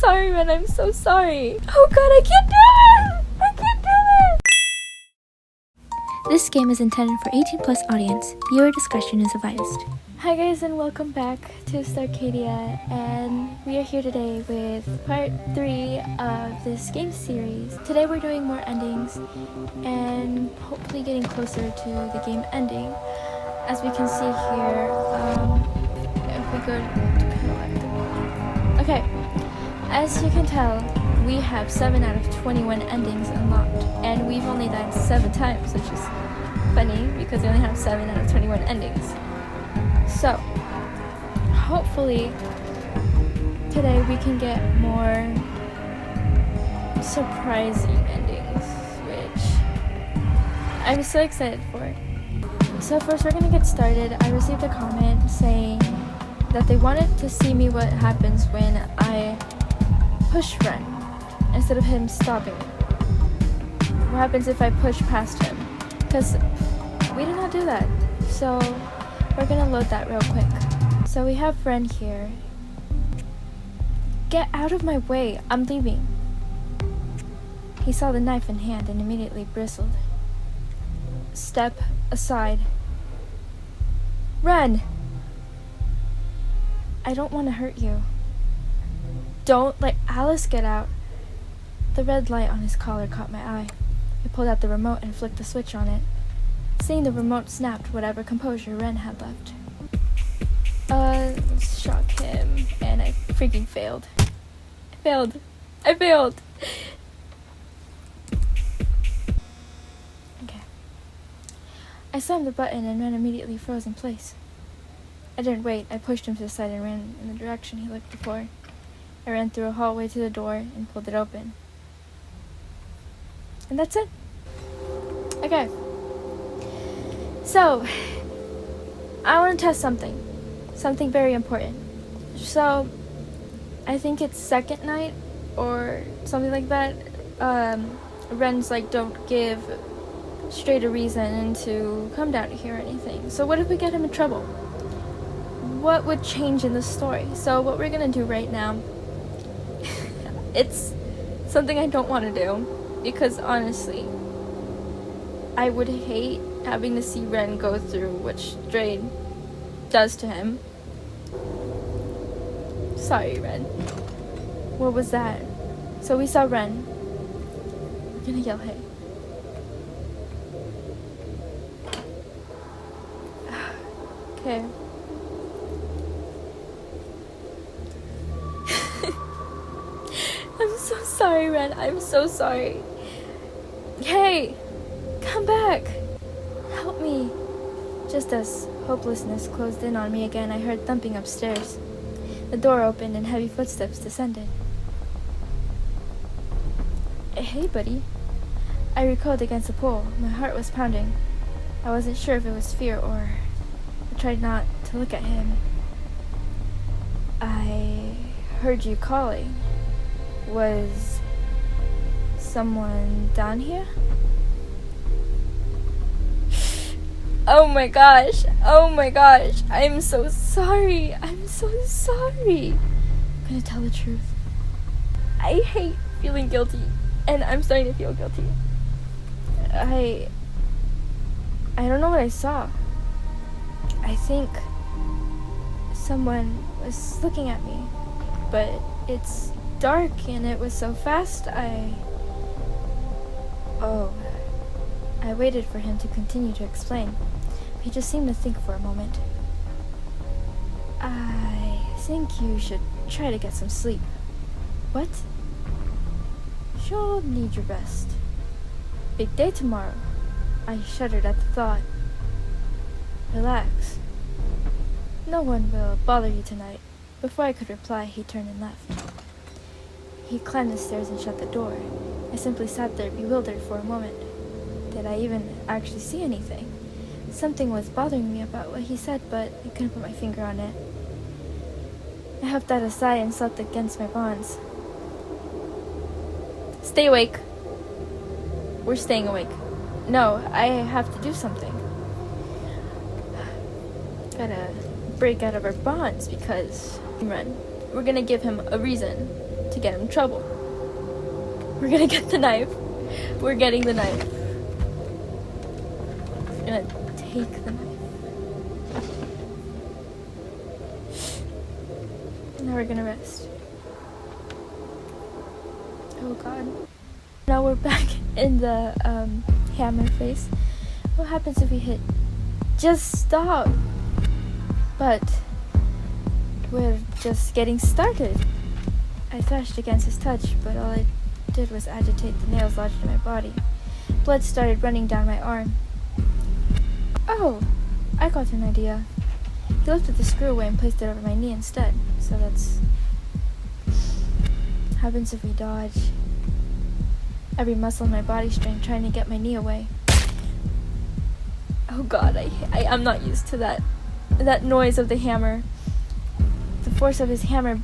sorry, Ren. I'm so sorry. Oh god, I can't do it! I can't do it! This game is intended for 18 plus audience. Viewer discretion is advised. Hi guys, and welcome back to Starcadia, and we are here today with part 3 of this game series. Today we're doing more endings and hopefully getting closer to the game ending. As we can see here, if we go to okay, as you can tell, we have 7 out of 21 endings unlocked, and we've only died 7 times, which is funny because we only have 7 out of 21 endings. So, hopefully, today we can get more surprising endings, which I'm so excited for. So first we're gonna get started. I received a comment saying that they wanted to see me what happens when I push Ren instead of him stopping me. What happens if I push past him? Because we did not do that. So we're gonna load that real quick. So we have Ren here. Get out of my way, I'm leaving. He saw the knife in hand and immediately bristled. Step aside. Ren! I don't want to hurt you. Don't let Alice get out. The red light on his collar caught my eye. I pulled out the remote and flicked the switch on it. Seeing the remote snapped whatever composure Ren had left. Let's shock him. And I freaking failed. I failed! Okay. I slammed the button and Ren immediately froze in place. I didn't wait. I pushed him to the side and ran in the direction he looked before. I ran through a hallway to the door and pulled it open. And that's it. Okay. So, I want to test something very important. So, I think it's second night or something like that. Ren's like, don't give Strade a reason to come down here or anything. So what if we get him in trouble? What would change in the story? So what we're gonna do right now, it's something I don't want to do, because honestly, I would hate having to see Ren go through what Strade does to him. Sorry, Ren. What was that? So we saw Ren. We're gonna yell, hey. Okay. I'm so sorry, Ren. I'm so sorry. Hey! Come back! Help me! Just as hopelessness closed in on me again, I heard thumping upstairs. The door opened and heavy footsteps descended. Hey, buddy. I recoiled against the pole. My heart was pounding. I wasn't sure if it was fear or... I tried not to look at him. I heard you calling. Was someone down here? Oh my gosh. I'm so sorry. I'm gonna tell the truth. I hate feeling guilty, and I'm starting to feel guilty. I don't know what I saw. I think someone was looking at me, but it's dark and it was so fast. I waited for him to continue to explain. He just seemed to think for a moment. I think you should try to get some sleep. What? You'll need your rest. Big day tomorrow. I shuddered at the thought. Relax. No one will bother you tonight. Before I could reply, he turned and left. He climbed the stairs and shut the door. I simply sat there bewildered for a moment. Did I even actually see anything? Something was bothering me about what he said, but I couldn't put my finger on it. I huffed out a sigh and slept against my bonds. Stay awake. We're staying awake. No, I have to do something. Gotta break out of our bonds because... Run. We're gonna give him a reason to get in trouble. We're gonna get the knife. We're getting the knife. We're gonna take the knife. Now we're gonna rest. Oh god. Now we're back in the hammer face. What happens if we hit just stop? But we're just getting started. I thrashed against his touch, but all it did was agitate the nails lodged in my body. Blood started running down my arm. Oh, I got an idea. He lifted the screw away and placed it over my knee instead. So that's happens if we dodge. Every muscle in my body strained trying to get my knee away. Oh god, I'm not used to that noise of the hammer. The force of his hammer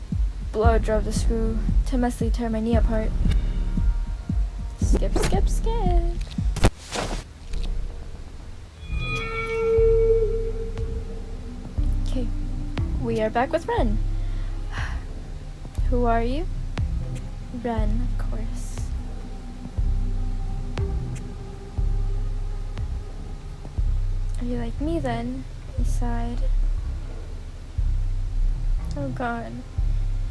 blow drove the screw to messily tear my knee apart. Skip, skip, skip. Okay, we are back with Ren. Who are you? Ren, of course. Are you like me then? He sighed. Oh god,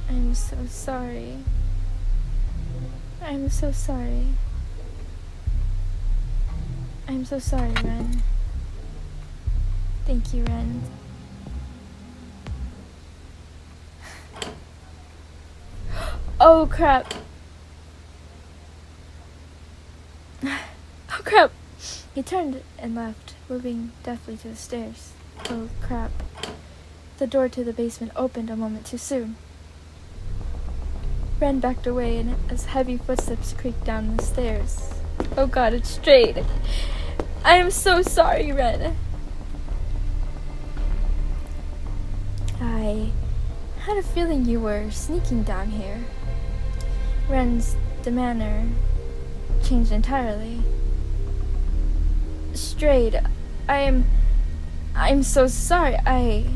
I'm so sorry. I'm so sorry. I'm so sorry, Ren. Thank you, Ren. Oh crap. Oh crap. He turned and left, moving deftly to the stairs. Oh crap. The door to the basement opened a moment too soon. Ren backed away and as heavy footsteps creaked down the stairs. Oh god, it's Strade. I am so sorry, Ren. I had a feeling you were sneaking down here. Ren's demeanor changed entirely. Strade, I'm so sorry.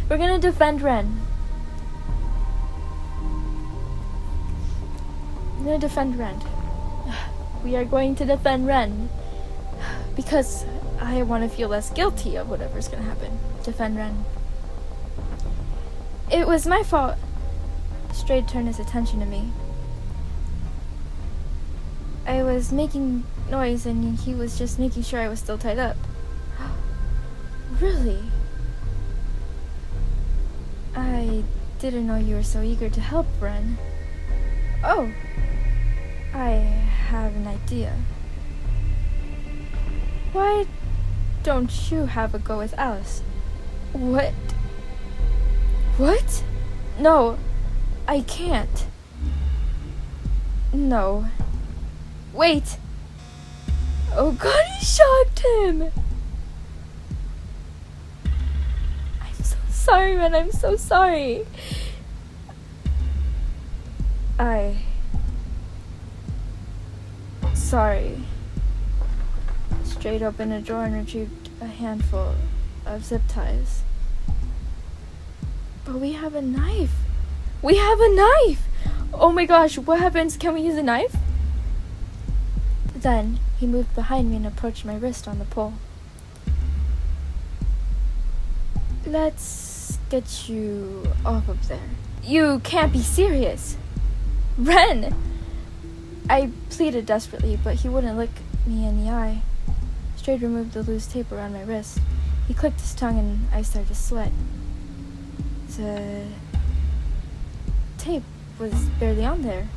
We're gonna defend Ren. I'm gonna defend Ren. We are going to defend Ren. Because I want to feel less guilty of whatever's gonna happen. Defend Ren. It was my fault. Strade turned his attention to me. I was making noise and he was just making sure I was still tied up. Really? I didn't know you were so eager to help, Ren. Oh, I have an idea. Why don't you have a go with Alice? What? What? No, I can't. No. Wait! Oh god, he shocked him! I'm so sorry, Ren, I'm so sorry. Sorry. Strade opened a drawer and retrieved a handful of zip ties. But we have a knife! We have a knife! Oh my gosh, what happens? Can we use a knife? Then he moved behind me and approached my wrist on the pole. Let's get you off of there. You can't be serious. Ren! I pleaded desperately, but he wouldn't look me in the eye. Strade removed the loose tape around my wrist. He clicked his tongue and I started to sweat. The tape was barely on there.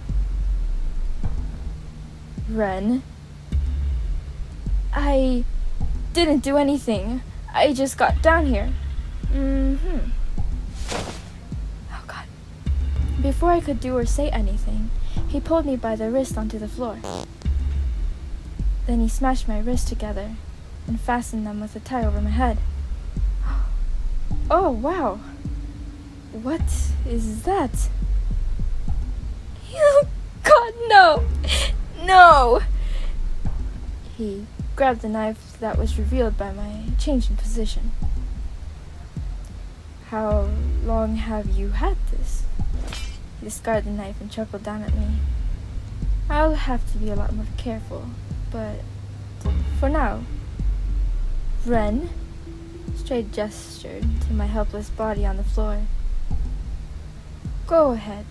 Ren? I didn't do anything. I just got down here. Oh god. Before I could do or say anything, he pulled me by the wrist onto the floor. Then he smashed my wrists together and fastened them with a tie over my head. Oh, wow. What is that? Oh god, no! No! He grabbed the knife that was revealed by my change in position. How long have you had this? discarded the knife and chuckled down at me. I'll have to be a lot more careful, but for now. Ren? Strade gestured to my helpless body on the floor. Go ahead.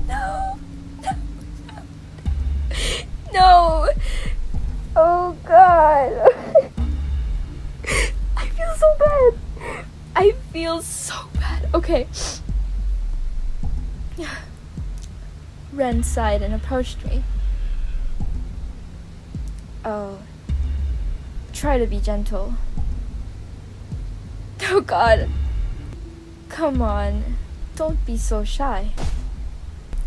No! No! Oh God! I feel so bad! I feel so bad. Okay. Ren sighed and approached me. Oh. Try to be gentle. Oh God. Come on. Don't be so shy.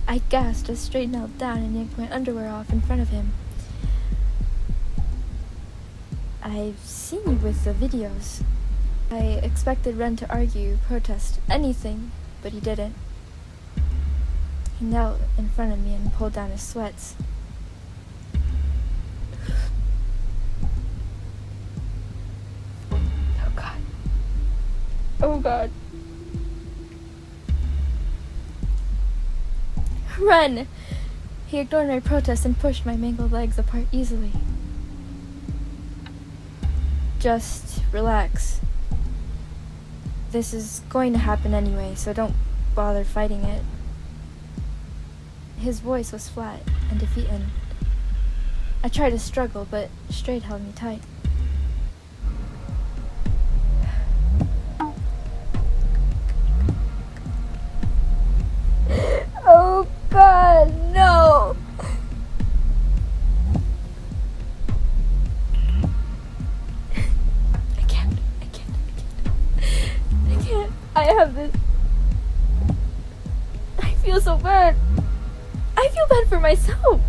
I gasped as Strade knelt down and yanked my underwear off in front of him. I've seen you with the videos. I expected Ren to argue, protest, anything, but he didn't. He knelt in front of me and pulled down his sweats. Oh God. Oh God. Run! He ignored my protest and pushed my mangled legs apart easily. Just relax. This is going to happen anyway, so don't bother fighting it. His voice was flat and defeated. I tried to struggle, but Strade held me tight. Oh God, no! I can't. I have this. I feel so bad. I feel bad for myself.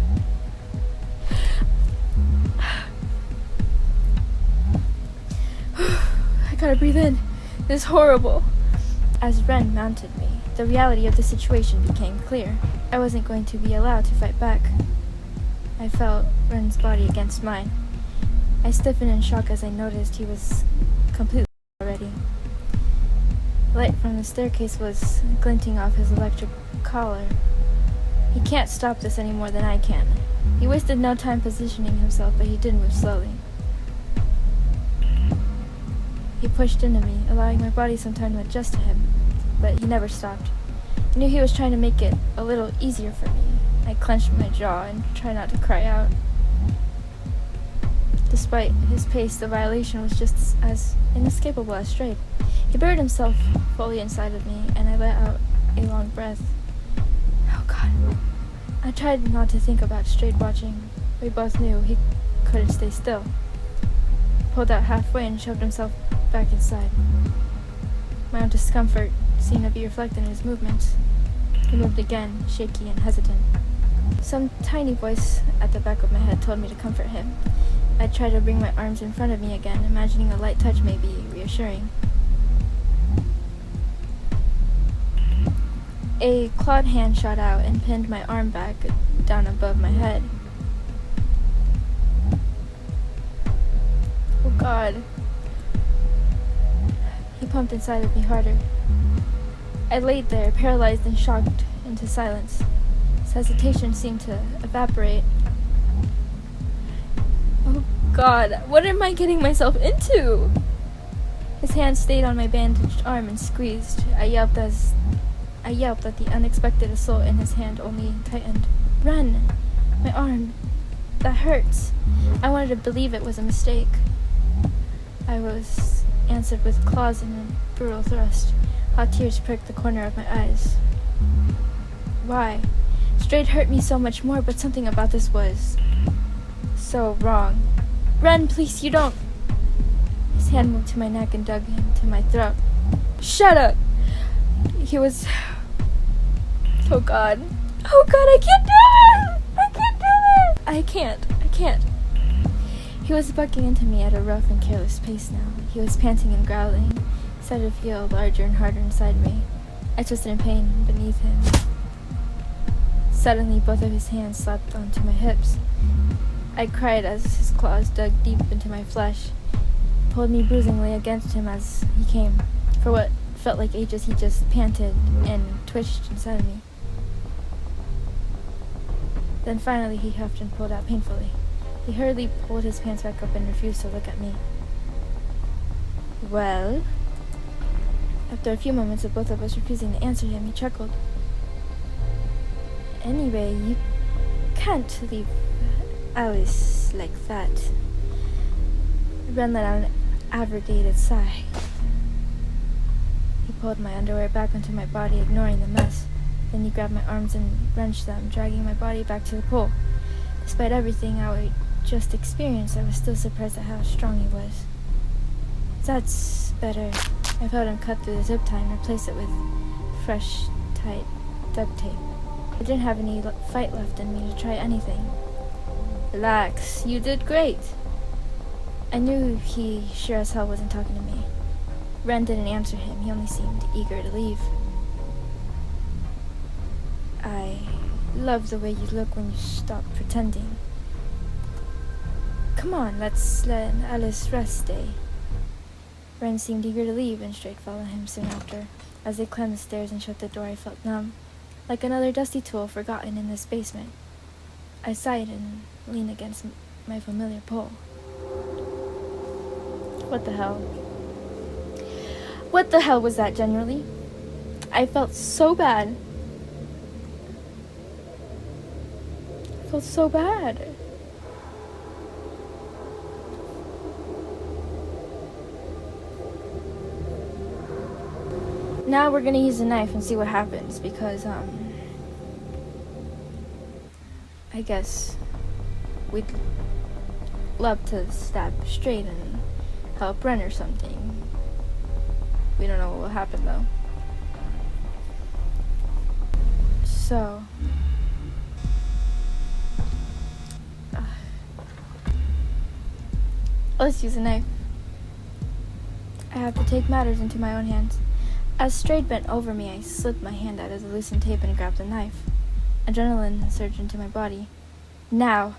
I gotta breathe in. This is horrible. As Ren mounted me, the reality of the situation became clear. I wasn't going to be allowed to fight back. I felt Ren's body against mine. I stiffened in shock as I noticed he was completely already. Light from the staircase was glinting off his electric collar. He can't stop this any more than I can. He wasted no time positioning himself, but he did move slowly. He pushed into me, allowing my body some time to adjust to him, but he never stopped. I knew he was trying to make it a little easier for me. I clenched my jaw and tried not to cry out. Despite his pace, the violation was just as inescapable as Strade. He buried himself fully inside of me, and I let out a long breath. Oh God. I tried not to think about Strade watching. We both knew he couldn't stay still. He pulled out halfway and shoved himself back inside. My own discomfort seemed to be reflected in his movements. He moved again, shaky and hesitant. Some tiny voice at the back of my head told me to comfort him. I tried to bring my arms in front of me again, imagining a light touch may be reassuring. A clawed hand shot out and pinned my arm back down above my head. Oh God. He pumped inside of me harder. I laid there, paralyzed and shocked into silence. His hesitation seemed to evaporate. Oh God, what am I getting myself into? His hand stayed on my bandaged arm and squeezed. I yelped at the unexpected assault, and his hand only tightened. Run! My arm. That hurts. I wanted to believe it was a mistake. I was answered with claws and a brutal thrust. Hot tears pricked the corner of my eyes. Why? Strade hurt me so much more, but something about this was so wrong. Ren, please, you don't. His hand moved to my neck and dug into my throat. Shut up! He was... Oh God. Oh God, I can't do it! I can't do it! I can't. He was bucking into me at a rough and careless pace now. He was panting and growling. He started to feel larger and harder inside me. I twisted in pain beneath him. Suddenly, both of his hands slapped onto my hips. I cried as his claws dug deep into my flesh. He pulled me bruisingly against him as he came. For what felt like ages. He just panted and twitched inside of me. Then finally he huffed and pulled out painfully. He hurriedly pulled his pants back up and refused to look at me. Well? After a few moments of both of us refusing to answer him, he chuckled. Anyway, you can't leave Alice like that. Ren let out an abrogated sigh. He pulled my underwear back onto my body, ignoring the mess. Then he grabbed my arms and wrenched them, dragging my body back to the pool. Despite everything I just experienced, I was still surprised at how strong he was. That's better. I felt him cut through the zip tie and replace it with fresh, tight duct tape. I didn't have any fight left in me to try anything. Relax, you did great. I knew he sure as hell wasn't talking to me. Ren didn't answer him, he only seemed eager to leave. I love the way you look when you stop pretending. Come on, let's let Alice rest day. Ren seemed eager to leave, and Strade followed him soon after. As they climbed the stairs and shut the door, I felt numb, like another dusty tool forgotten in this basement. I sighed and leaned against my familiar pole. What the hell? What the hell was that, genuinely? I felt so bad. I felt so bad. Now we're gonna use a knife and see what happens, because, I guess we'd love to stab Strade and help Ren or something. We don't know what will happen, though. So... let's use a knife. I have to take matters into my own hands. As Strade bent over me, I slipped my hand out of the loosened tape and grabbed the knife. Adrenaline surged into my body. Now!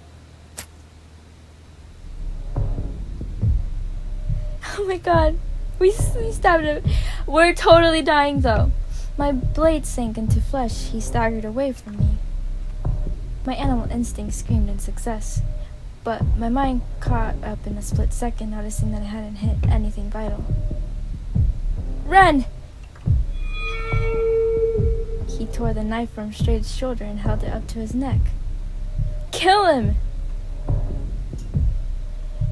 Oh my god. We stabbed him. We're totally dying, though. My blade sank into flesh. He staggered away from me. My animal instinct screamed in success. But my mind caught up in a split second, noticing that I hadn't hit anything vital. Ren! He tore the knife from Strade's shoulder and held it up to his neck. Kill him!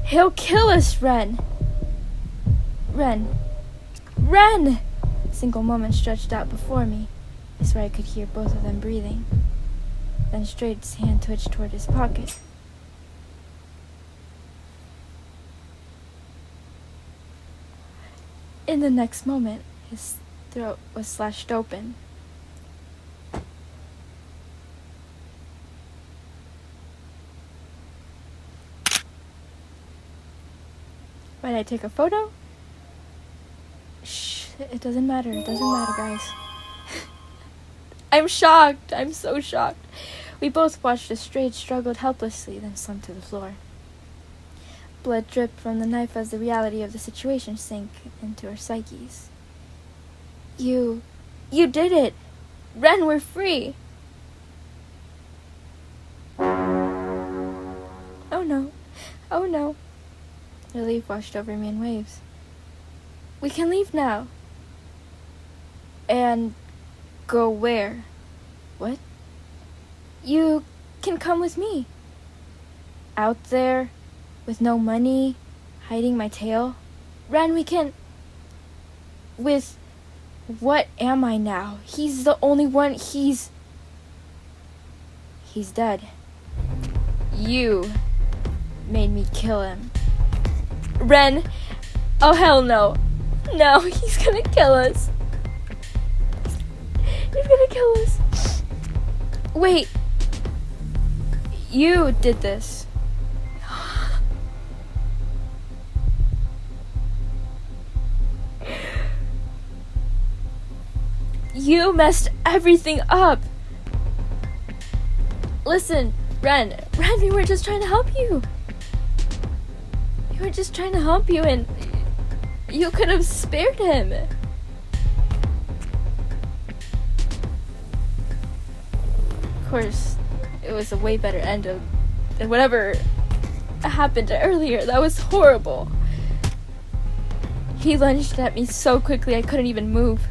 He'll kill us, Ren! Ren! Ren! A single moment stretched out before me. I swear I could hear both of them breathing. Then Strade's hand twitched toward his pocket. In the next moment, his throat was slashed open. Might I take a photo? Shh, it doesn't matter. It doesn't matter, guys. I'm shocked. I'm so shocked. We both watched as Strade struggled helplessly, then slumped to the floor. Blood dripped from the knife as the reality of the situation sank into our psyches. You did it! Ren, we're free! Oh no. Oh no. Relief washed over me in waves. We can leave now. And go where? What? You can come with me. Out there, with no money, hiding my tail. Ren, we can... With... What am I now? He's the only one. He's dead. You made me kill him. Ren! Oh, hell no. No, he's gonna kill us. He's gonna kill us. Wait. You did this. You messed everything up. Listen, Ren, we were just trying to help you. We were just trying to help you, and you could have spared him. course, it was a way better end of than whatever happened earlier. That was horrible. He lunged at me so quickly I couldn't even move.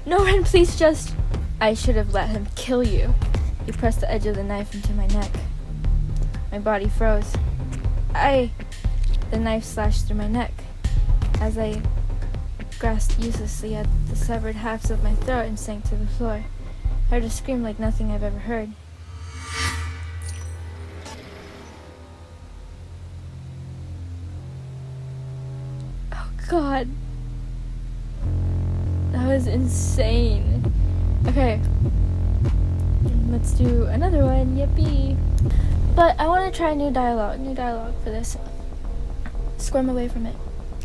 No, Ren, please just... I should have let him kill you. He pressed the edge of the knife into my neck. My body froze. The knife slashed through my neck. As I grasped uselessly at the severed halves of my throat and sank to the floor, I heard a scream like nothing I've ever heard. Oh God. That was insane. Okay. Let's do another one, yippee. But I want to try new dialogue for this. Squirm away from it.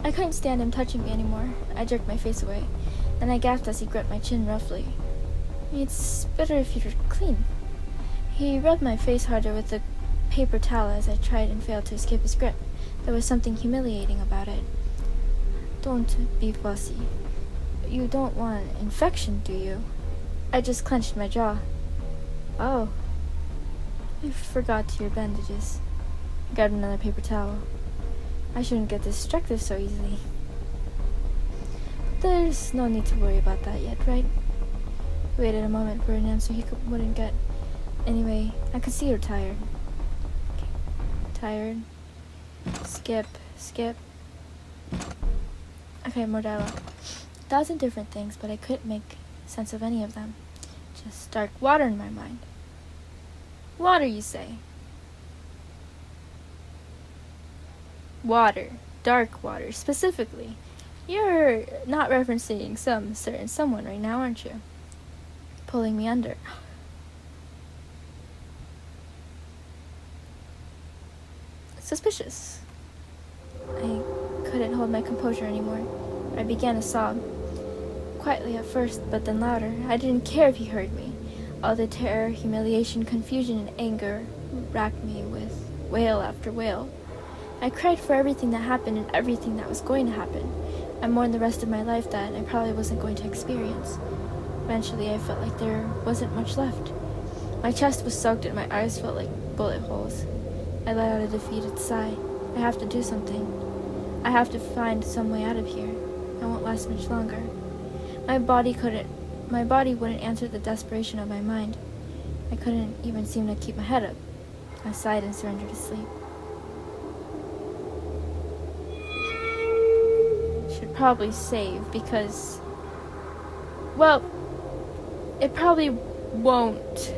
I couldn't stand him touching me anymore. I jerked my face away. Then I gasped as he gripped my chin roughly. It's better if you're clean. He rubbed my face harder with the paper towel as I tried and failed to escape his grip. There was something humiliating about it. Don't be fussy. You don't want an infection, do you? I just clenched my jaw. Oh. I forgot your bandages. I grabbed another paper towel. I shouldn't get distracted so easily. There's no need to worry about that yet, right? He waited a moment for an answer he wouldn't get. Anyway, I could see you're tired. Okay. Tired. Skip. Okay, more dialogue. 1,000 different things, but I couldn't make sense of any of them. Just dark water in my mind. Water, you say? Water. Dark water, specifically. You're not referencing some certain someone right now, aren't you? Pulling me under. Suspicious. I couldn't hold my composure anymore. I began to sob. Quietly at first, but then louder. I didn't care if he heard me. All the terror, humiliation, confusion, and anger racked me with wail after wail. I cried for everything that happened and everything that was going to happen. I mourned the rest of my life that I probably wasn't going to experience. Eventually, I felt like there wasn't much left. My chest was soaked and my eyes felt like bullet holes. I let out a defeated sigh. I have to do something. I have to find some way out of here. I won't last much longer. My body wouldn't answer the desperation of my mind. I couldn't even seem to keep my head up. I sighed and surrendered to sleep. Should probably save because, well, it probably won't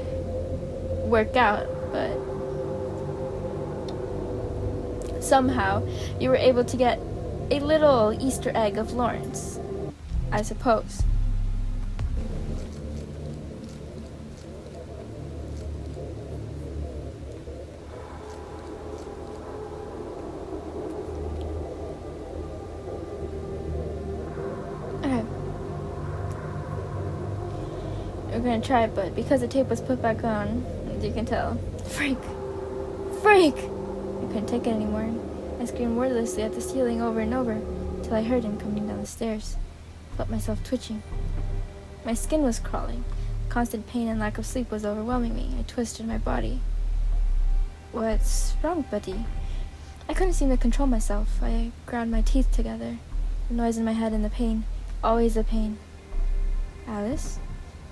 work out, but somehow you were able to get a little Easter egg of Lawrence, I suppose. Okay. We're gonna try it, but because the tape was put back on, as you can tell, freak! I couldn't take it anymore. I screamed wordlessly at the ceiling over and over, till I heard him coming down the stairs. I felt myself twitching. My skin was crawling. Constant pain and lack of sleep was overwhelming me. I twisted my body. What's wrong, buddy? I couldn't seem to control myself. I ground my teeth together. The noise in my head and the pain. Always the pain. Alice?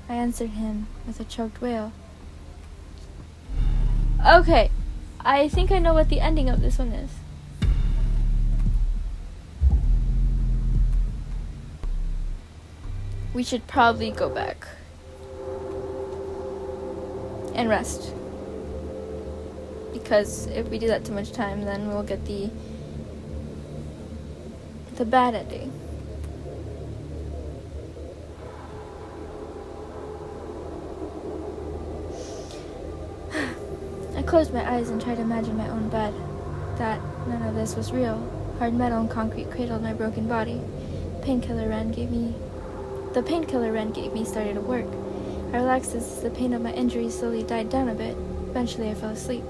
I answered him with a choked wail. Okay, I think I know what the ending of this one is. We should probably go back and rest, because if we do that too much time, then we'll get the bad ending. I closed my eyes and tried to imagine my own bed. That none of this was real. Hard metal and concrete cradled my broken body. The painkiller Ren gave me started to work. I relaxed as the pain of my injury slowly died down a bit. Eventually I fell asleep.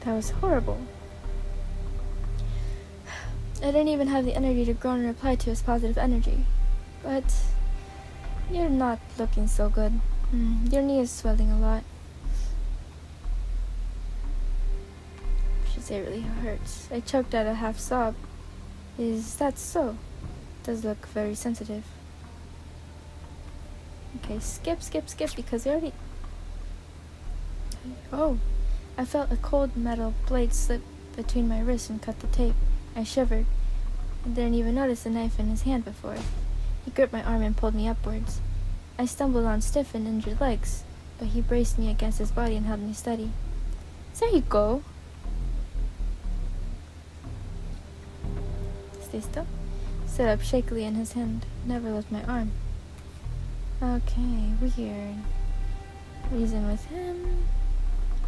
That was horrible. I didn't even have the energy to groan and reply to his positive energy. But you're not looking so good. Your knee is swelling a lot. It really hurts. I choked out a half sob. Is that so? Does look very sensitive. Okay, skip, because I already... Oh, I felt a cold metal blade slip between my wrists and cut the tape. I shivered. I didn't even notice the knife in his hand before. He gripped my arm and pulled me upwards. I stumbled on stiff and injured legs, but he braced me against his body and held me steady. There you go. Stay still. Stood up shakily and his hand never left my arm. Okay, weird. Reason with him?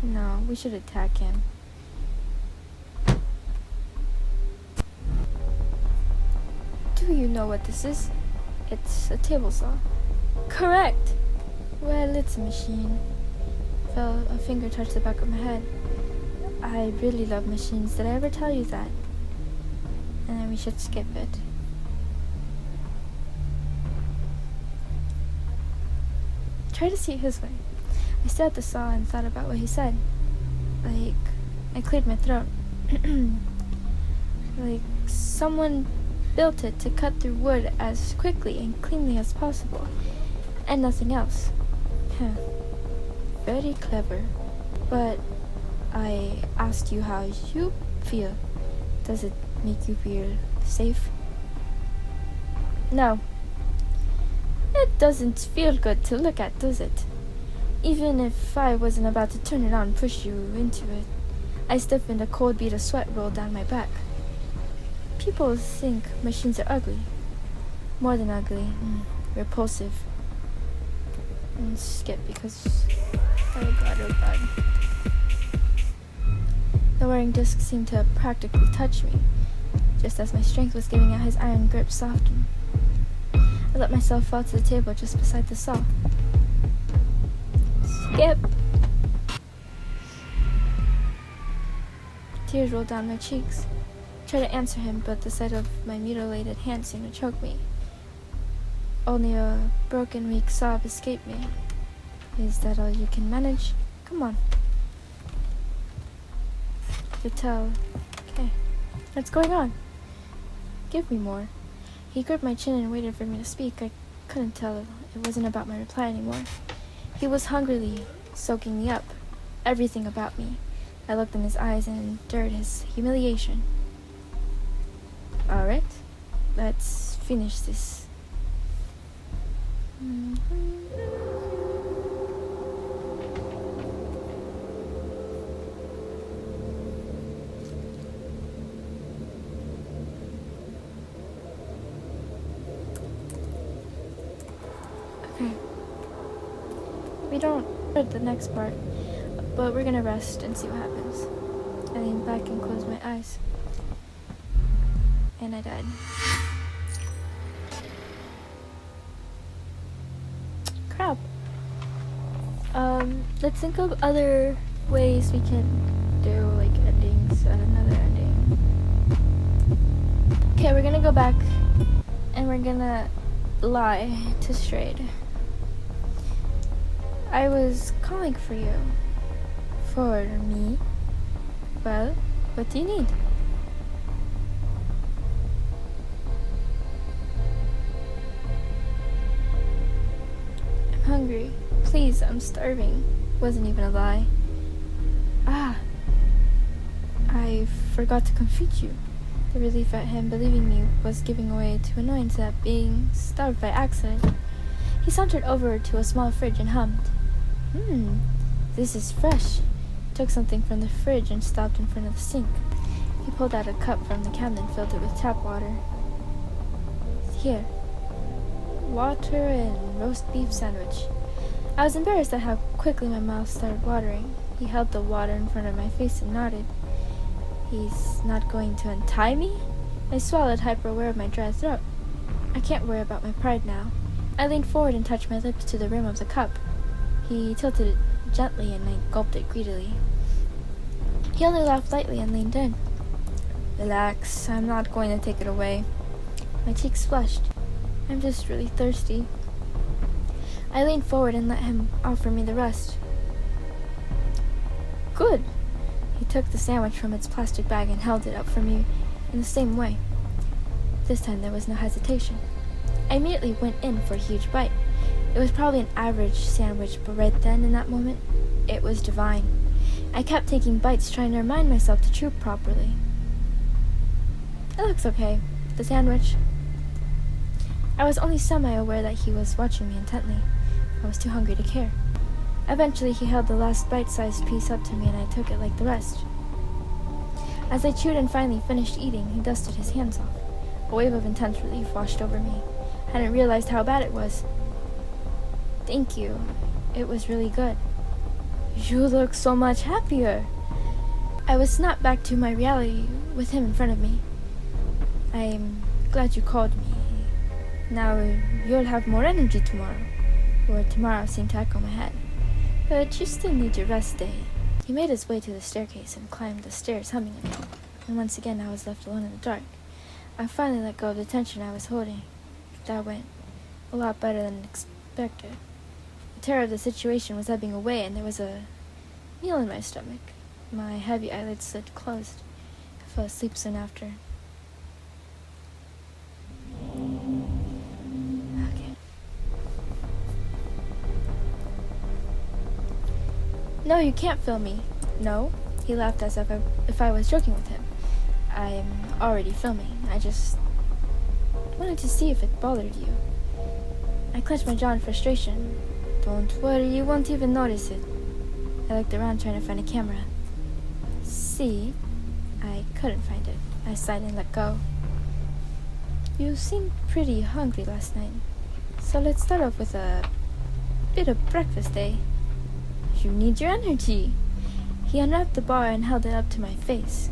No, we should attack him. Do you know what this is? It's a table saw. Correct! Well, it's a machine. A finger touched the back of my head. I really love machines. Did I ever tell you that? And then we should skip it. Try to see it his way. I stared at the saw and thought about what he said. Like, I cleared my throat. Like, someone built it to cut through wood as quickly and cleanly as possible. And nothing else. Very clever. But I asked you how you feel. Does it make you feel safe? No. It doesn't feel good to look at, does it? Even if I wasn't about to turn it on and push you into it. I stiffened, a cold bead of sweat rolled down my back. People think machines are ugly. More than ugly. Repulsive. And skip because... Oh god. The whirring disc seemed to practically touch me, just as my strength was giving out. His iron grip softened. I let myself fall to the table just beside the saw. Skip! Tears rolled down my cheeks. I tried to answer him, but the sight of my mutilated hand seemed to choke me. Only a broken, weak sob escaped me. Is that all you can manage? Come on. To tell. Okay. What's going on? Give me more. He gripped my chin and waited for me to speak. I couldn't tell. It wasn't about my reply anymore. He was hungrily soaking me up. Everything about me. I looked in his eyes and endured his humiliation. Alright. Let's finish this. Okay. We don't read the next part, but we're gonna rest and see what happens. I leaned back and closed my eyes. And I died. Crap. Let's think of other ways we can do like endings at another ending. Okay, we're gonna go back and we're gonna lie to Strade. I was calling for you. For me? Well, what do you need? I'm hungry. Please, I'm starving. Wasn't even a lie. I forgot to confute you. The relief at him believing me was giving way to annoyance at being starved by accident. He sauntered over to a small fridge and hummed. This is fresh. Took something from the fridge and stopped in front of the sink. He pulled out a cup from the cabinet and filled it with tap water. Here. Water and roast beef sandwich. I was embarrassed at how quickly my mouth started watering. He held the water in front of my face and nodded. He's not going to untie me? I swallowed, hyper-aware of my dry throat. I can't worry about my pride now. I leaned forward and touched my lips to the rim of the cup. He tilted it gently and I gulped it greedily. He only laughed lightly and leaned in. Relax, I'm not going to take it away. My cheeks flushed. I'm just really thirsty. I leaned forward and let him offer me the rest. Good. He took the sandwich from its plastic bag and held it up for me in the same way. This time there was no hesitation. I immediately went in for a huge bite. It was probably an average sandwich, but right then, in that moment, it was divine. I kept taking bites, trying to remind myself to chew properly. It looks okay. The sandwich. I was only semi-aware that he was watching me intently. I was too hungry to care. Eventually, he held the last bite-sized piece up to me, and I took it like the rest. As I chewed and finally finished eating, he dusted his hands off. A wave of intense relief washed over me. I hadn't realized how bad it was. Thank you. It was really good. You look so much happier. I was snapped back to my reality with him in front of me. I'm glad you called me. Now you'll have more energy tomorrow. Or tomorrow seemed to echo my head. But you still need your rest day. He made his way to the staircase and climbed the stairs, humming a bit. And once again I was left alone in the dark. I finally let go of the tension I was holding. That went a lot better than expected. The terror of the situation was ebbing away, and there was a meal in my stomach. My heavy eyelids slid closed. I fell asleep soon after. Okay. No, you can't feel me. No? He laughed as if I was joking with him. I'm already filming. I just wanted to see if it bothered you. I clenched my jaw in frustration. Don't worry, you won't even notice it. I looked around trying to find a camera. See? I couldn't find it. I sighed and let go. You seemed pretty hungry last night. So let's start off with a bit of breakfast, eh? You need your energy. He unwrapped the bar and held it up to my face.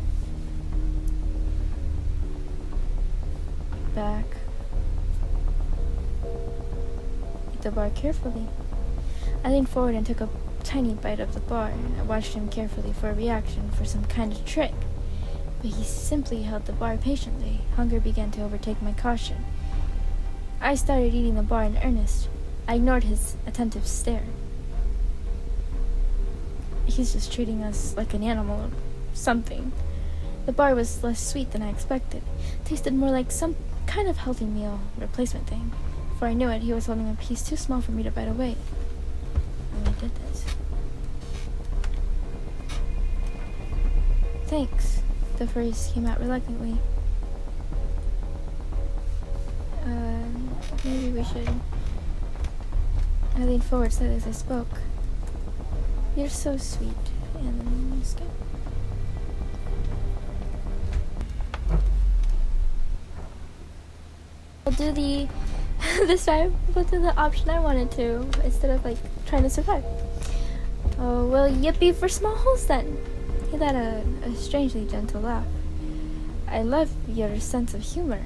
Back. Eat the bar carefully. I leaned forward and took a tiny bite of the bar. I watched him carefully for a reaction, for some kind of trick. But he simply held the bar patiently. Hunger began to overtake my caution. I started eating the bar in earnest. I ignored his attentive stare. He's just treating us like an animal or something. The bar was less sweet than I expected. It tasted more like some kind of healthy meal replacement thing. Before I knew it, he was holding a piece too small for me to bite away. And I did this. Thanks. The phrase came out reluctantly. Maybe we should... I leaned forward slightly as I spoke. You're so sweet and stuff. I'll do the... this time, we'll do the option I wanted to, instead of, trying to survive. Oh, well, yippee for small holes then. He let a strangely gentle laugh. I love your sense of humor.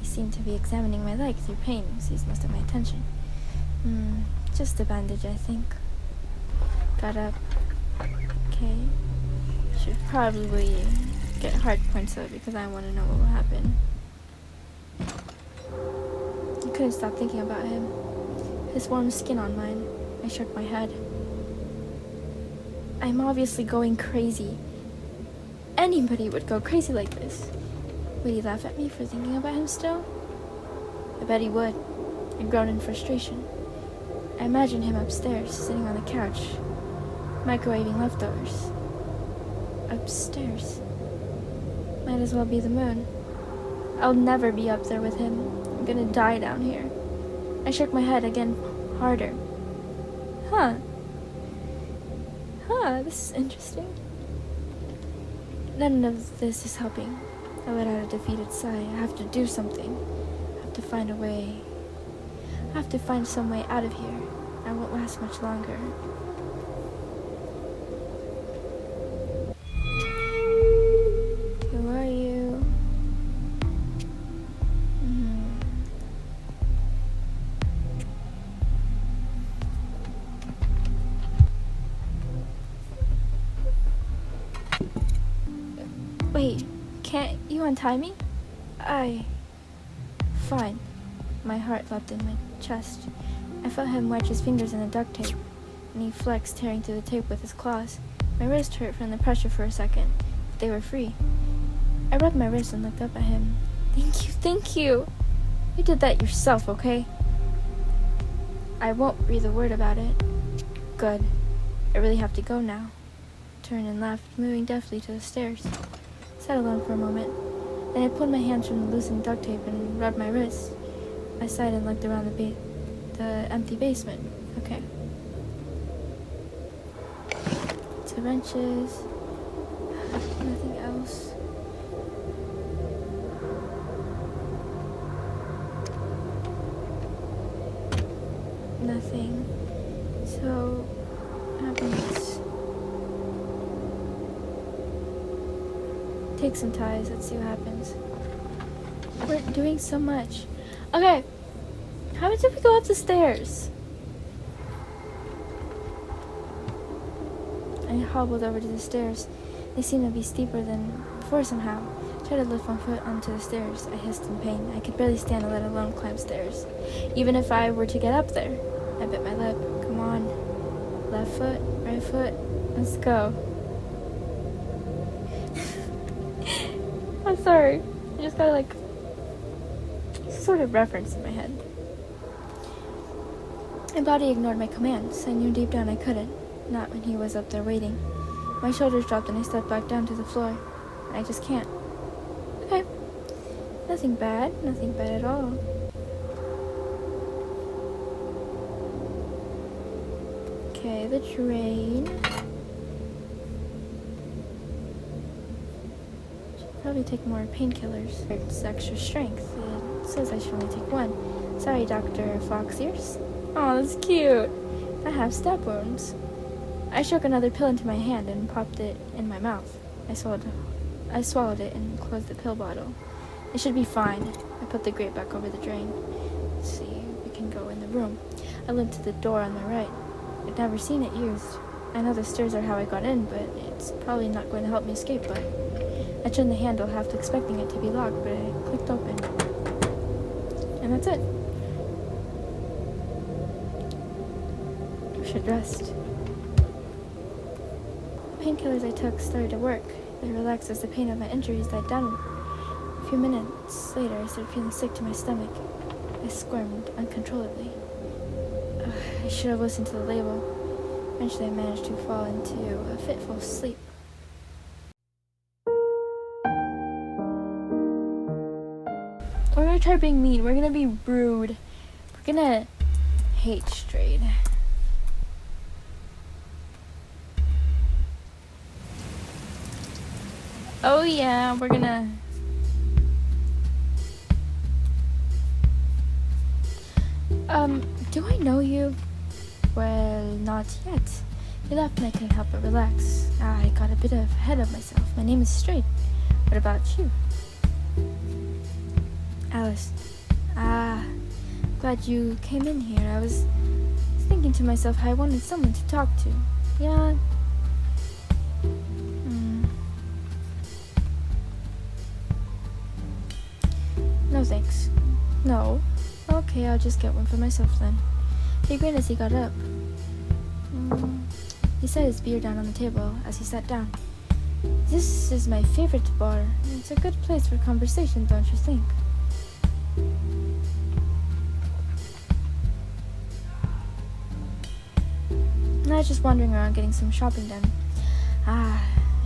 He seemed to be examining my leg through pain, seized most of my attention. Just a bandage, I think. Got up. Okay. Should probably get hard points out because I want to know what will happen. I couldn't stop thinking about him. His warm skin on mine. I shook my head. I'm obviously going crazy. Anybody would go crazy like this. Would he laugh at me for thinking about him still? I bet he would. I groaned in frustration. I imagined him upstairs, sitting on the couch, microwaving leftovers. Upstairs. Might as well be the moon. I'll never be up there with him. I'm gonna die down here. I shook my head again, harder. This is interesting. None of this is helping. I let out a defeated sigh. I have to do something. I have to find a way. I have to find some way out of here. I won't last much longer. Who are you? Wait, can't you untie me? Fine. My heart leapt in my chest. I felt him wedge his fingers in the duct tape, and he flexed, tearing through the tape with his claws. My wrist hurt from the pressure for a second, but they were free. I rubbed my wrist and looked up at him. Thank you! You did that yourself, okay? I won't breathe a word about it. Good. I really have to go now. Turned and left, moving deftly to the stairs. Sat alone for a moment. Then I pulled my hands from the loosened duct tape and rubbed my wrists. I sighed and looked around the empty basement. Okay. 2 wrenches. Nothing else. Nothing. So, what happens? Take some ties, let's see what happens. We're doing so much. Okay, how did we go up the stairs? I hobbled over to the stairs. They seemed to be steeper than before somehow. I tried to lift one foot onto the stairs. I hissed in pain. I could barely stand to let alone climb stairs. Even if I were to get up there. I bit my lip. Come on. Left foot, right foot. Let's go. I'm sorry. I just got like sort of reference in my head. My body ignored my commands. I knew deep down I couldn't. Not when he was up there waiting. My shoulders dropped and I stepped back down to the floor. I just can't. Okay. Nothing bad at all. Okay, the train. Should probably take more painkillers. It's extra strength. It says I should only take 1. Sorry, Dr. Fox Ears. Oh, that's cute. I have stab wounds. I shook another pill into my hand and popped it in my mouth. I swallowed it and closed the pill bottle. It should be fine. I put the grate back over the drain. Let's see, we can go in the room. I limped to the door on the right. I'd never seen it used. I know the stairs are how I got in, but it's probably not going to help me escape, but I turned the handle, half expecting it to be locked, but it clicked open. And that's it. I should rest. The painkillers I took started to work. They relaxed as the pain of my injuries died down. A few minutes later, I started feeling sick to my stomach. I squirmed uncontrollably. I should have listened to the label. Eventually, I managed to fall into a fitful sleep. We're gonna try being mean. We're gonna be rude. We're gonna hate Strade. Oh yeah, we're gonna... do I know you? Well, not yet. You laughed and I couldn't help but relax. I got a bit ahead of myself. My name is Strade. What about you? Alice. Glad you came in here. I was thinking to myself how I wanted someone to talk to. Yeah. No thanks. No. Okay, I'll just get one for myself then. He grinned as he got up. He set his beer down on the table as he sat down. This is my favorite bar. It's a good place for conversation, don't you think? I was just wandering around getting some shopping done.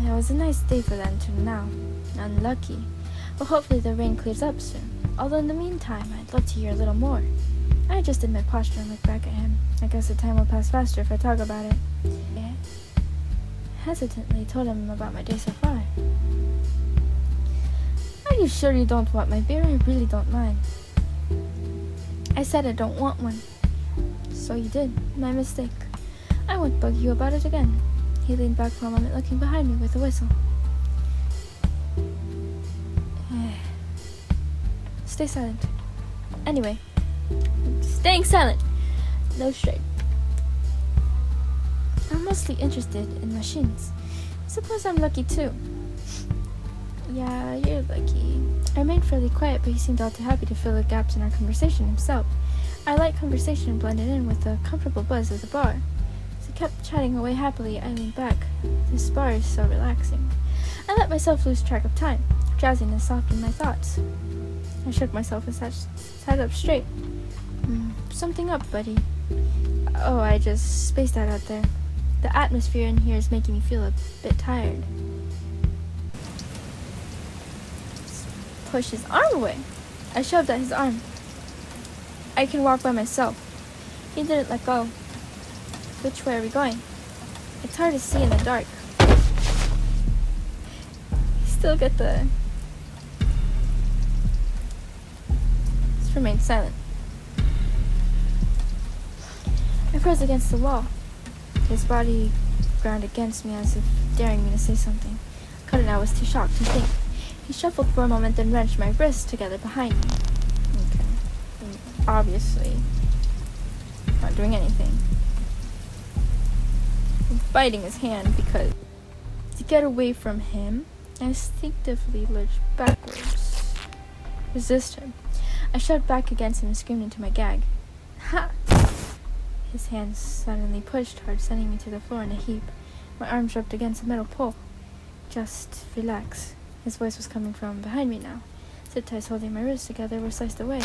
It was a nice day for that until now. Unlucky. Well, hopefully the rain clears up soon. Although in the meantime, I'd love to hear a little more. I adjusted my posture and looked back at him. I guess the time will pass faster if I talk about it. I hesitantly told him about my day so far. Are you sure you don't want my beer? I really don't mind. I said I don't want one. So you did. My mistake. I won't bug you about it again. He leaned back for a moment, looking behind me with a whistle. Stay silent. Anyway, staying silent. No Strade. I'm mostly interested in machines. Suppose I'm lucky too. Yeah, you're lucky. I remained fairly quiet, but he seemed all too happy to fill the gaps in our conversation himself. Our light conversation blended in with the comfortable buzz of the bar. As he kept chatting away happily, I leaned back. This bar is so relaxing. I let myself lose track of time. Drowsiness softened my thoughts. I shook myself and sat up straight. Something up, buddy. Oh, I just spaced that out there. The atmosphere in here is making me feel a bit tired. Just push his arm away. I shoved at his arm. I can walk by myself. He didn't let go. Which way are we going? It's hard to see in the dark. You still get the... Just remain silent. I froze against the wall. His body ground against me as if daring me to say something. Cutting was too shocked to think. He shuffled for a moment, then wrenched my wrists together behind me. Okay. Obviously, not doing anything. I'm biting his hand because to get away from him, I instinctively lurched backwards. Resist him. I shoved back against him and screamed into my gag. Ha! His hands suddenly pushed hard, sending me to the floor in a heap. My arms rubbed against a metal pole. Just relax. His voice was coming from behind me now. Zip ties holding my wrists together were sliced away.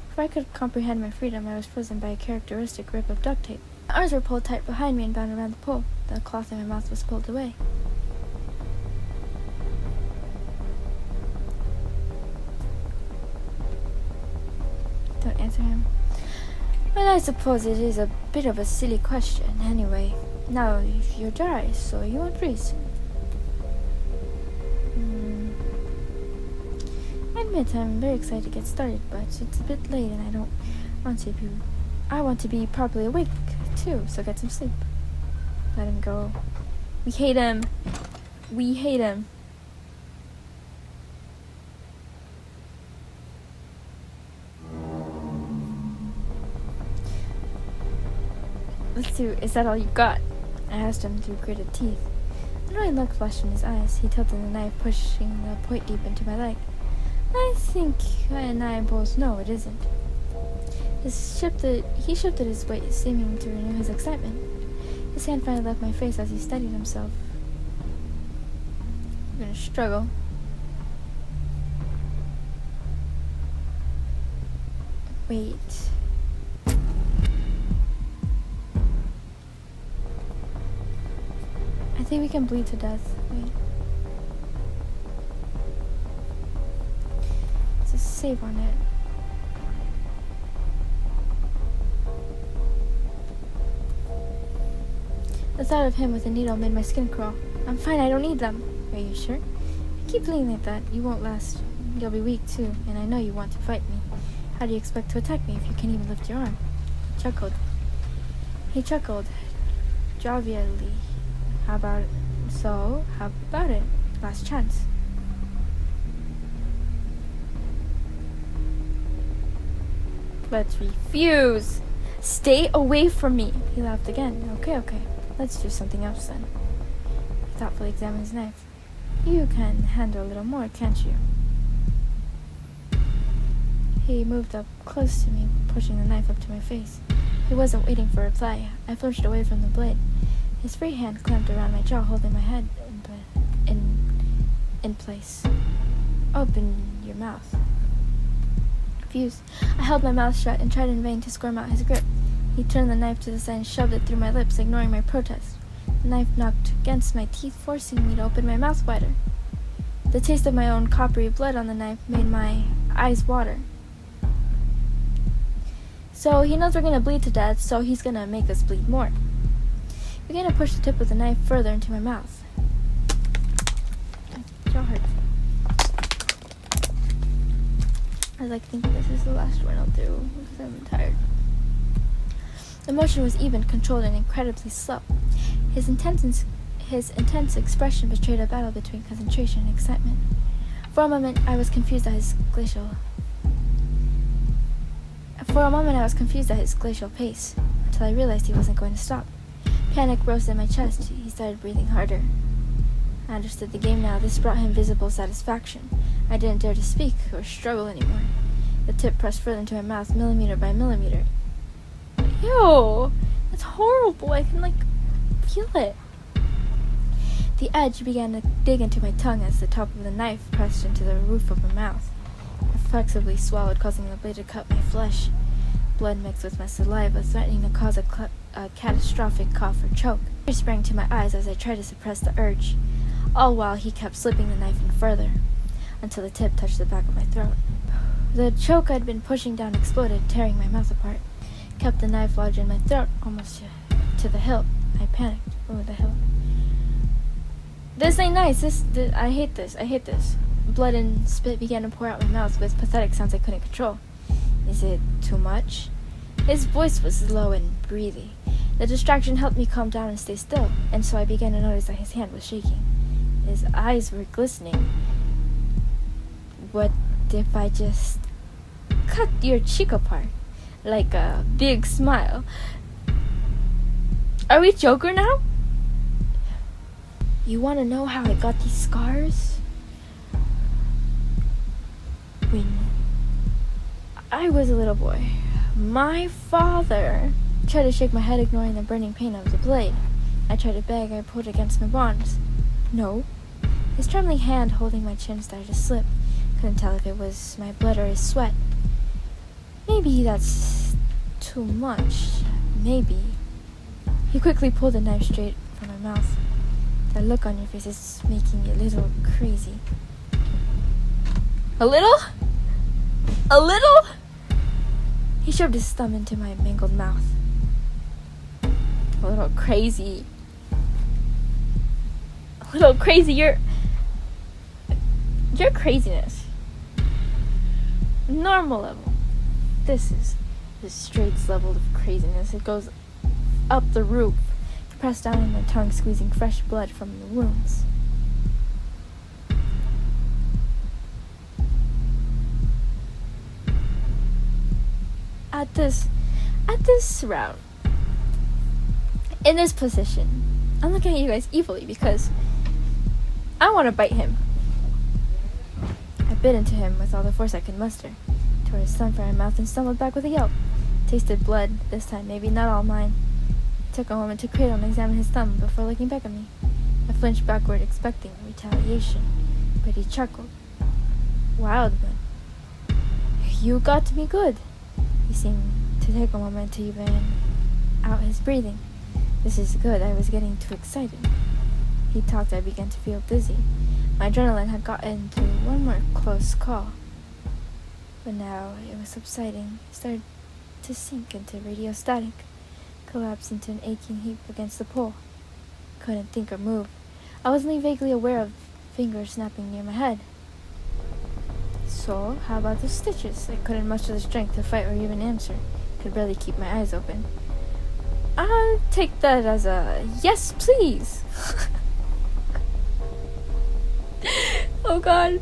Before I could comprehend my freedom, I was frozen by a characteristic grip of duct tape. My arms were pulled tight behind me and bound around the pole. The cloth in my mouth was pulled away. Don't answer him. Well, I suppose it is a bit of a silly question. Anyway, now you're dry, so you won't freeze. I admit I'm very excited to get started, but it's a bit late and I don't want to be... I want to be properly awake, too, so get some sleep. Let him go. We hate him. We hate him. Let's do, is that all you got? I asked him through gritted teeth. A annoying look flashed in his eyes. He tilted the knife, pushing the point deep into my leg. I think I and I both know it isn't. He shifted his weight, seeming to renew his excitement. His hand finally left my face as he steadied himself. I'm gonna struggle. Wait. I think we can bleed to death. Wait. It's a save on it. The thought of him with a needle made my skin crawl. I'm fine, I don't need them. Are you sure? If you keep bleeding like that, you won't last. You'll be weak too, and I know you want to fight me. How do you expect to attack me if you can't even lift your arm? He chuckled jovially. How about it? Last chance. Let's refuse. Stay away from me. He laughed again. Okay. Let's do something else then. He thoughtfully examined his knife. You can handle a little more, can't you? He moved up close to me, pushing the knife up to my face. He wasn't waiting for a reply. I flinched away from the blade. His free hand clamped around my jaw, holding my head in place. Open your mouth. Confused, I held my mouth shut and tried in vain to squirm out his grip. He turned the knife to the side and shoved it through my lips, ignoring my protest. The knife knocked against my teeth, forcing me to open my mouth wider. The taste of my own coppery blood on the knife made my eyes water. So he knows we're gonna bleed to death, so he's gonna make us bleed more. I began to push the tip of the knife further into my mouth. My jaw hurts. I think this is the last one I'll do because I'm tired. The motion was even, controlled, and incredibly slow. His intense expression betrayed a battle between concentration and excitement. For a moment, I was confused at his glacial pace, until I realized he wasn't going to stop. Panic rose in my chest. He started breathing harder. I understood the game now. This brought him visible satisfaction. I didn't dare to speak or struggle anymore. The tip pressed further into my mouth, millimeter by millimeter. Ew! That's horrible. I can, feel it. The edge began to dig into my tongue as the top of the knife pressed into the roof of my mouth. I flexibly swallowed, causing the blade to cut my flesh. Blood mixed with my saliva, threatening to cause a catastrophic cough or choke. Tears sprang to my eyes as I tried to suppress the urge, all while he kept slipping the knife in further, until the tip touched the back of my throat. The choke I'd been pushing down exploded, tearing my mouth apart. Kept the knife lodged in my throat, almost to the hilt. I panicked. Oh, the hilt. This ain't nice. I hate this. Blood and spit began to pour out my mouth with pathetic sounds I couldn't control. Is it too much? His voice was low and breathy. The distraction helped me calm down and stay still, and so I began to notice that his hand was shaking. His eyes were glistening. What if I just cut your cheek apart? Like a big smile. Are we Joker now? You want to know how I got these scars? When I was a little boy, my father tried to shake my head, ignoring the burning pain of the blade. I tried to beg. I pulled against my bonds. No. His trembling hand holding my chin started to slip. Couldn't tell if it was my blood or his sweat. Maybe that's too much. Maybe. He quickly pulled the knife straight from my mouth. That look on your face is making you a little crazy. A little? A little? He shoved his thumb into my mangled mouth. A little crazy. A little crazy. Your craziness. Normal level. This is the Strade's level of craziness. It goes up the roof, pressed down on my tongue, squeezing fresh blood from the wounds. At this round, in this position, I'm looking at you guys evilly because I want to bite him. I bit into him with all the force I could muster, tore his thumb from my mouth and stumbled back with a yelp. Tasted blood, this time, maybe not all mine. It took a moment to cradle and examine his thumb before looking back at me. I flinched backward, expecting retaliation, but he chuckled. Wild one. You got me good. He seemed to take a moment to even out his breathing. This is good. I was getting too excited. He talked. I began to feel dizzy. My adrenaline had gotten to one more close call. But now it was subsiding. It started to sink into radio static, collapsed into an aching heap against the pole. Couldn't think or move. I was only vaguely aware of fingers snapping near my head. So, how about the stitches? I couldn't muster the strength to fight or even answer. Could barely keep my eyes open. I'll take that as a yes, please. Oh god.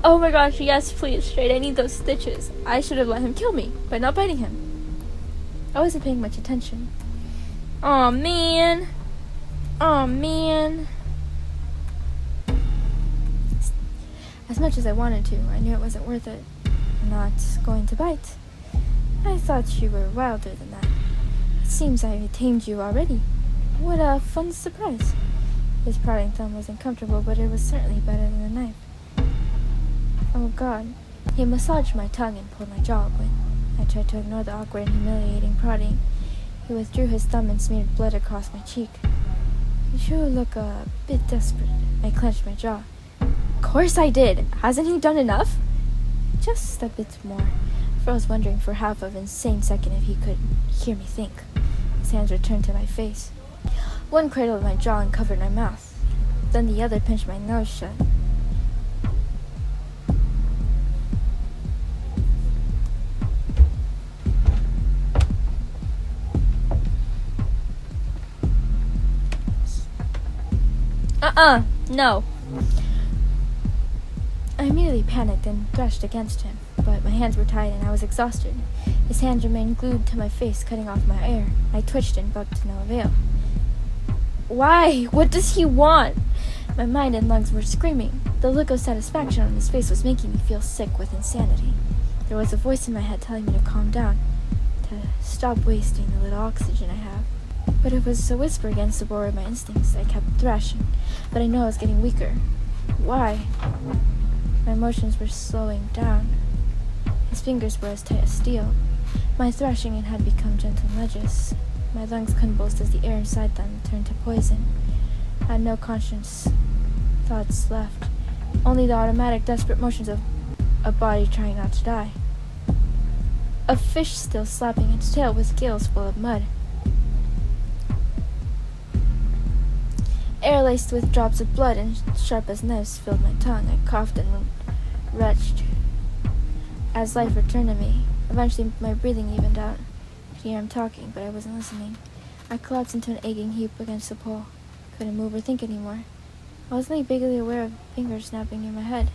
Oh my gosh, yes, please, Strade. I need those stitches. I should have let him kill me by not biting him. I wasn't paying much attention. Aw, man. Aw, man. As much as I wanted to, I knew it wasn't worth it. I'm not going to bite. I thought you were wilder than that. It seems I tamed you already. What a fun surprise. His prodding thumb wasn't comfortable, but it was certainly better than the knife. Oh god. He massaged my tongue and pulled my jaw open. I tried to ignore the awkward and humiliating prodding. He withdrew his thumb and smeared blood across my cheek. You look a bit desperate. I clenched my jaw. Of course I did. Hasn't he done enough? Just a bit more. For I was wondering for half of an insane second if he could hear me think. His hands returned to my face. One cradled my jaw and covered my mouth. Then the other pinched my nose shut. No. I immediately panicked and thrashed against him, but my hands were tied and I was exhausted. His hands remained glued to my face, cutting off my air. I twitched and bucked to no avail. Why? What does he want? My mind and lungs were screaming. The look of satisfaction on his face was making me feel sick with insanity. There was a voice in my head telling me to calm down, to stop wasting the little oxygen I have. But it was a whisper against the roar of my instincts. I kept thrashing, but I knew I was getting weaker. Why? My emotions were slowing down. His fingers were as tight as steel. My thrashing had become gentle nudges. My lungs convulsed as the air inside them turned to poison. I had no conscious thoughts left, only the automatic, desperate motions of a body trying not to die. A fish still slapping its tail with gills full of mud. Air laced with drops of blood and sharp as knives filled my tongue. I coughed and retched as life returned to me. Eventually my breathing evened out. I could hear him talking, but I wasn't listening. I collapsed into an aching heap against the pole. Couldn't move or think anymore. I was only vaguely aware of fingers snapping near my head.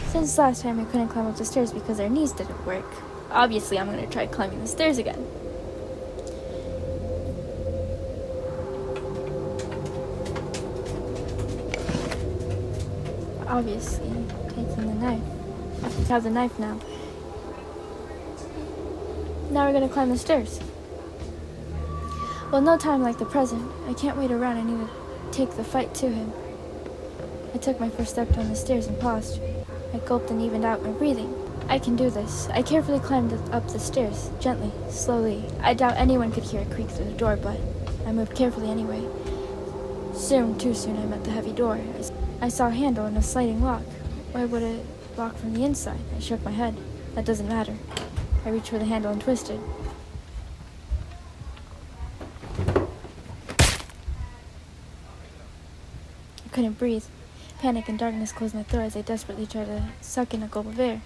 Since last time I couldn't climb up the stairs because their knees didn't work. Obviously I'm going to try climbing the stairs again. Obviously, taking the knife. I have the knife now. Now we're going to climb the stairs. Well, no time like the present. I can't wait around. I need to take the fight to him. I took my first step down the stairs and paused. I gulped and evened out my breathing. I can do this. I carefully climbed up the stairs, gently, slowly. I doubt anyone could hear a creak through the door, but I moved carefully anyway. Soon, too soon, I met the heavy door. I saw a handle and a sliding lock. Why would it lock from the inside? I shook my head. That doesn't matter. I reached for the handle and twisted. I couldn't breathe. Panic and darkness closed my throat as I desperately tried to suck in a gulp of air.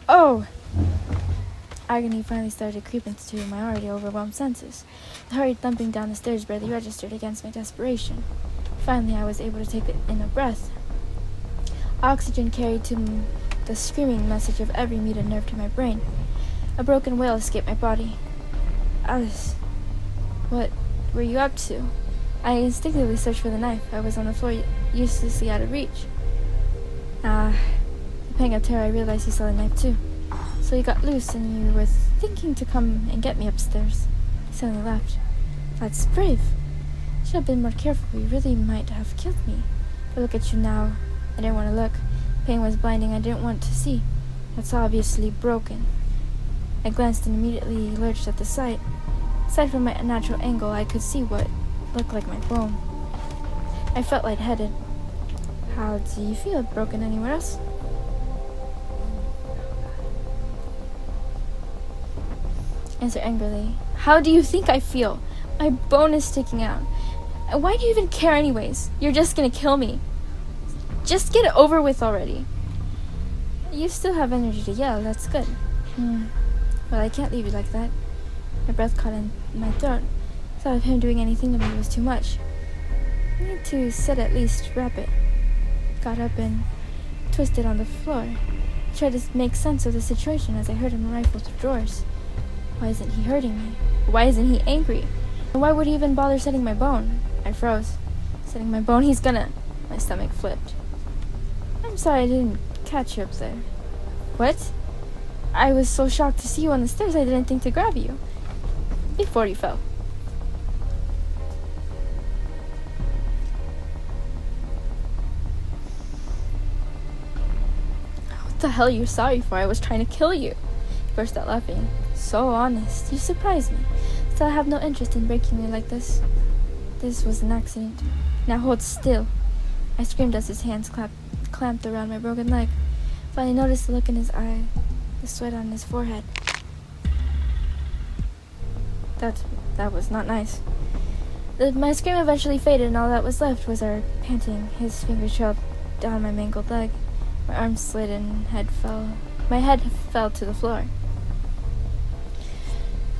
Oh! Agony finally started to creep into my already overwhelmed senses. The hurried thumping down the stairs barely registered against my desperation. Finally, I was able to take in a breath. Oxygen carried to the screaming message of every muted nerve to my brain. A broken wail escaped my body. Alice, what were you up to? I instinctively searched for the knife. I was on the floor, uselessly out of reach. The pang of terror, I realized he saw the knife too. So he got loose and you were thinking to come and get me upstairs. He suddenly laughed. That's brave. Should have been more careful. You really might have killed me. But look at you now. I didn't want to look. Pain was blinding. I didn't want to see. That's obviously broken. I glanced and immediately lurched at the sight. Aside from my natural angle, I could see what looked like my bone. I felt lightheaded. How do you feel? Broken anywhere else? Answer angrily. How do you think I feel? My bone is sticking out. Why do you even care anyways? You're just gonna kill me. Just get it over with already. You still have energy to yell. That's good. Well, I can't leave you like that. My breath caught in my throat. Thought of him doing anything to me was too much. I need to sit at least, wrap it. Got up and twisted on the floor. Tried to make sense of the situation as I heard him rifle through drawers. Why isn't he hurting me? Why isn't he angry? And why would he even bother setting my bone? I froze. Setting my bone, he's gonna... My stomach flipped. I'm sorry I didn't catch you up there. What? I was so shocked to see you on the stairs I didn't think to grab you. Before you fell. What the hell are you sorry for? I was trying to kill you. He burst out laughing. So honest. You surprised me. Still, I have no interest in breaking you like this. This was an accident. Now hold still. I screamed as his hands clamped around my broken leg. Finally noticed the look in his eye, the sweat on his forehead. That was not nice. My scream eventually faded, and all that was left was our panting. His fingers trailed down my mangled leg. My arms slid and my head fell to the floor.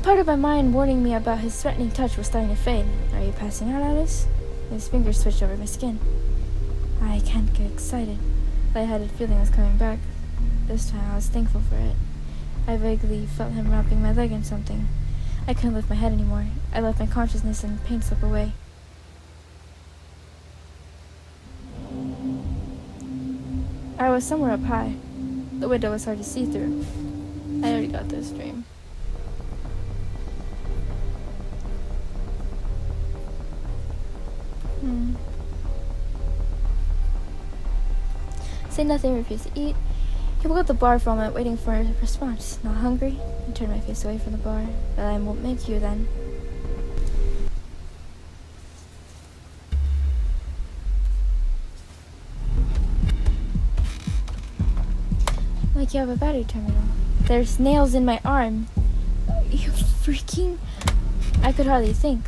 Part of my mind warning me about his threatening touch was starting to fade. Are you passing out, Alice? His fingers switched over my skin. I can't get excited. The lightheaded feeling was coming back. This time I was thankful for it. I vaguely felt him wrapping my leg in something. I couldn't lift my head anymore. I let my consciousness and pain slip away. I was somewhere up high. The window was hard to see through. I already got this dream. Say nothing, refused to eat. He woke up the bar for a moment, waiting for a response. Not hungry? I turned my face away from the bar. But I won't make you then. Like you have a battery terminal. There's nails in my arm. You freaking... I could hardly think.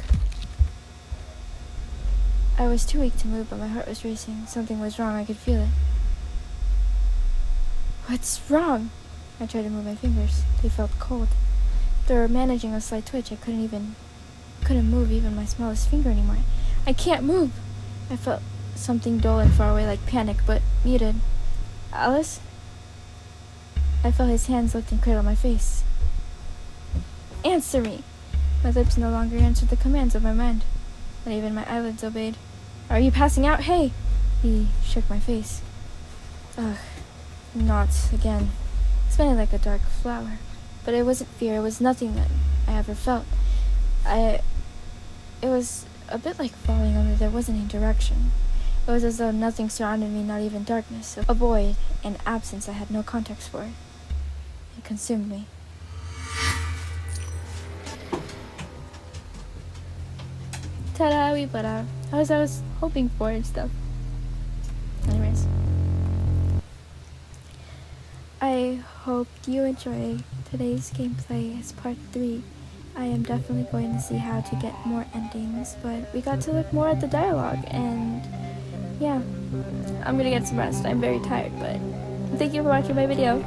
I was too weak to move, but my heart was racing. Something was wrong, I could feel it. What's wrong? I tried to move my fingers. They felt cold. They were managing a slight twitch. I couldn't move even my smallest finger anymore. I can't move! I felt something dull and far away, like panic, but muted. Alice? I felt his hands lift and cradle my face. Answer me! My lips no longer answered the commands of my mind. Not even my eyelids obeyed. Are you passing out? Hey! He shook my face. Ugh. Not again. Smelling like a dark flower. But it wasn't fear. It was nothing that I ever felt. It was a bit like falling under there wasn't any direction. It was as though nothing surrounded me, not even darkness. A void, an absence I had no context for. It consumed me. Ta-da, we bled out. As I was hoping for and stuff. Anyways. I hope you enjoy today's gameplay as part 3. I am definitely going to see how to get more endings, but we got to look more at the dialogue, and yeah, I'm gonna get some rest. I'm very tired, but thank you for watching my video.